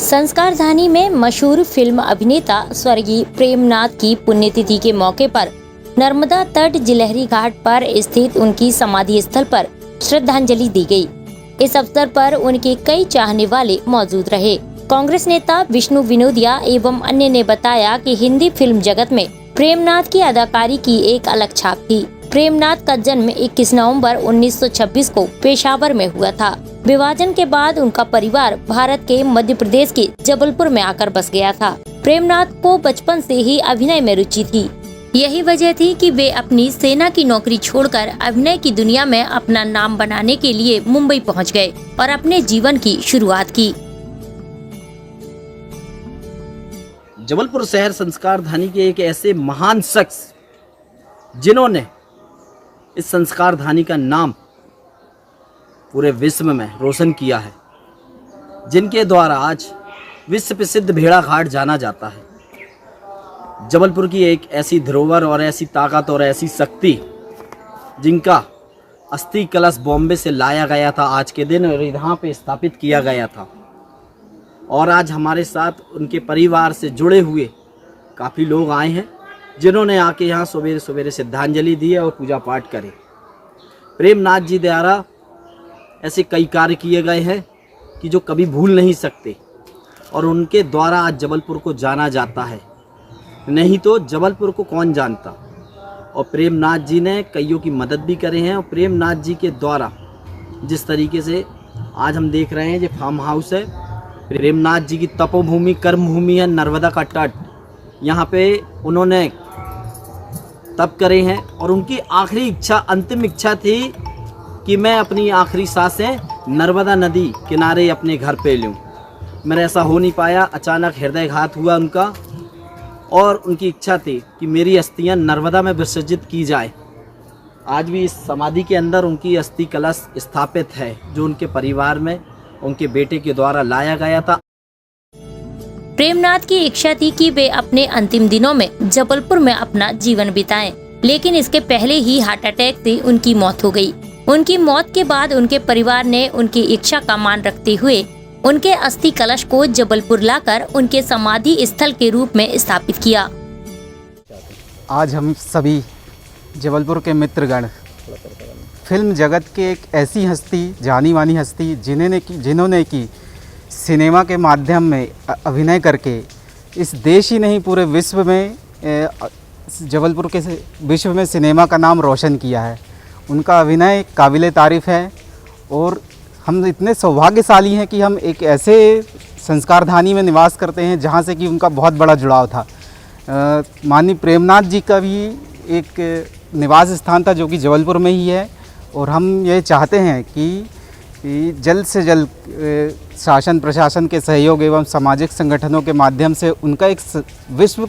संस्कारधानी में मशहूर फिल्म अभिनेता स्वर्गीय प्रेमनाथ की पुण्यतिथि के मौके पर नर्मदा तट जिलहरी घाट पर स्थित उनकी समाधि स्थल पर श्रद्धांजलि दी गई। इस अवसर पर उनके कई चाहने वाले मौजूद रहे। कांग्रेस नेता विष्णु विनोदिया एवं अन्य ने बताया कि हिंदी फिल्म जगत में प्रेमनाथ की अदाकारी की एक अलग छाप थी। प्रेमनाथ का जन्म 21 नवंबर 1926 को पेशावर में हुआ था। विभाजन के बाद उनका परिवार भारत के मध्य प्रदेश के जबलपुर में आकर बस गया था। प्रेमनाथ को बचपन से ही अभिनय में रुचि थी। यही वजह थी कि वे अपनी सेना की नौकरी छोड़कर अभिनय की दुनिया में अपना नाम बनाने के लिए मुंबई पहुंच गए और अपने जीवन की शुरुआत की। जबलपुर शहर संस्कारधानी के एक ऐसे महान शख्स जिन्होंने इस संस्कारधानी का नाम पूरे विश्व में रोशन किया है, जिनके द्वारा आज विश्व प्रसिद्ध भेड़ा घाट जाना जाता है। जबलपुर की एक ऐसी धरोहर और ऐसी ताकत और ऐसी शक्ति जिनका अस्थि कलश बॉम्बे से लाया गया था आज के दिन और यहाँ पे स्थापित किया गया था। और आज हमारे साथ उनके परिवार से जुड़े हुए काफ़ी लोग आए हैं, जिन्होंने आके यहाँ सवेरे सवेरे श्रद्धांजलि दी है और पूजा पाठ करे। प्रेमनाथ जी द्वारा ऐसे कई कार्य किए गए हैं कि जो कभी भूल नहीं सकते और उनके द्वारा आज जबलपुर को जाना जाता है, नहीं तो जबलपुर को कौन जानता। और प्रेमनाथ जी ने कईयों की मदद भी करे हैं और प्रेमनाथ जी के द्वारा जिस तरीके से आज हम देख रहे हैं ये फार्म हाउस है, प्रेमनाथ जी की तपोभूमि कर्मभूमि है नर्मदा का तट। यहाँ पे उन्होंने तप करे हैं और उनकी आखिरी इच्छा अंतिम इच्छा थी कि मैं अपनी आखिरी सांसें नर्मदा नदी किनारे अपने घर पे लूँ। मेरा ऐसा हो नहीं पाया, अचानक हृदयघात हुआ उनका और उनकी इच्छा थी कि मेरी अस्थियाँ नर्मदा में विसर्जित की जाए। आज भी इस समाधि के अंदर उनकी अस्थि कलश स्थापित है, जो उनके परिवार में उनके बेटे के द्वारा लाया गया था। प्रेमनाथ की इच्छा थी कि वे अपने अंतिम दिनों में जबलपुर में अपना जीवन बिताएं, लेकिन इसके पहले ही हार्ट अटैक से उनकी मौत हो गई। उनकी मौत के बाद उनके परिवार ने उनकी इच्छा का मान रखते हुए उनके अस्थि कलश को जबलपुर लाकर उनके समाधि स्थल के रूप में स्थापित किया। आज हम सभी जबलपुर के मित्रगण फिल्म जगत के एक ऐसी हस्ती, जानी मानी हस्ती जिन्होंने की सिनेमा के माध्यम में अभिनय करके इस देश ही नहीं पूरे विश्व में जबलपुर के विश्व में सिनेमा का नाम रोशन किया है। उनका अभिनय काबिले तारीफ़ है और हम इतने सौभाग्यशाली हैं कि हम एक ऐसे संस्कारधानी में निवास करते हैं जहाँ से कि उनका बहुत बड़ा जुड़ाव था। माननीय प्रेमनाथ जी का भी एक निवास स्थान था जो कि जबलपुर में ही है और हम ये चाहते हैं कि जल्द से जल्द शासन प्रशासन के सहयोग एवं सामाजिक संगठनों के माध्यम से उनका एक विश्व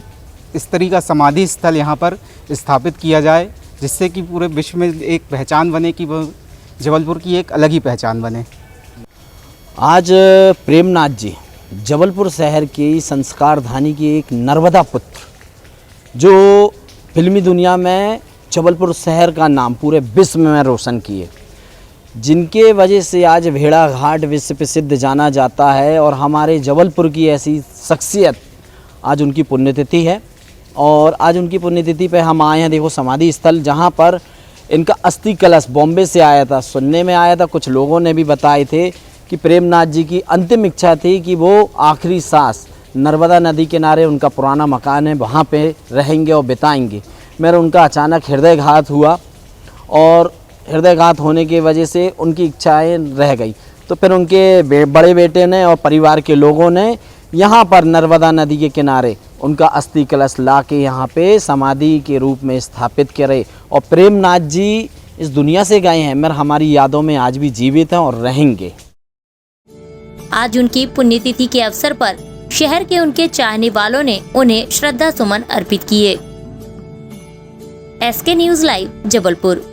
स्तरीय का समाधि स्थल यहाँ पर स्थापित किया जाए, जिससे कि पूरे विश्व में एक पहचान बने कि जबलपुर की एक अलग ही पहचान बने। आज प्रेमनाथ जी जबलपुर शहर की संस्कारधानी की एक नर्मदा पुत्र, जो फिल्मी दुनिया में जबलपुर शहर का नाम पूरे विश्व में रोशन किए, जिनके वजह से आज भेड़ा घाट विश्व प्रसिद्ध जाना जाता है। और हमारे जबलपुर की ऐसी शख्सियत आज उनकी पुण्यतिथि है और आज उनकी पुण्यतिथि पे हम आए हैं। देखो समाधि स्थल जहाँ पर इनका अस्थि कलश बॉम्बे से आया था, सुनने में आया था, कुछ लोगों ने भी बताए थे कि प्रेमनाथ जी की अंतिम इच्छा थी कि वो आखिरी सांस नर्मदा नदी किनारे, उनका पुराना मकान है, वहाँ पे रहेंगे और बिताएंगे। मेरा उनका अचानक हृदयघात हुआ और हृदयघात होने की वजह से उनकी इच्छाएं रह गई। तो फिर उनके बड़े बेटे ने और परिवार के लोगों ने यहाँ पर नर्मदा नदी के किनारे उनका अस्थि कलश ला के यहाँ पे समाधि के रूप में स्थापित करे। और प्रेमनाथ जी इस दुनिया से गए हैं, मगर हमारी यादों में आज भी जीवित हैं और रहेंगे। आज उनकी पुण्यतिथि के अवसर पर शहर के उनके चाहने वालों ने उन्हें श्रद्धा सुमन अर्पित किए। SK news live Jabalpur.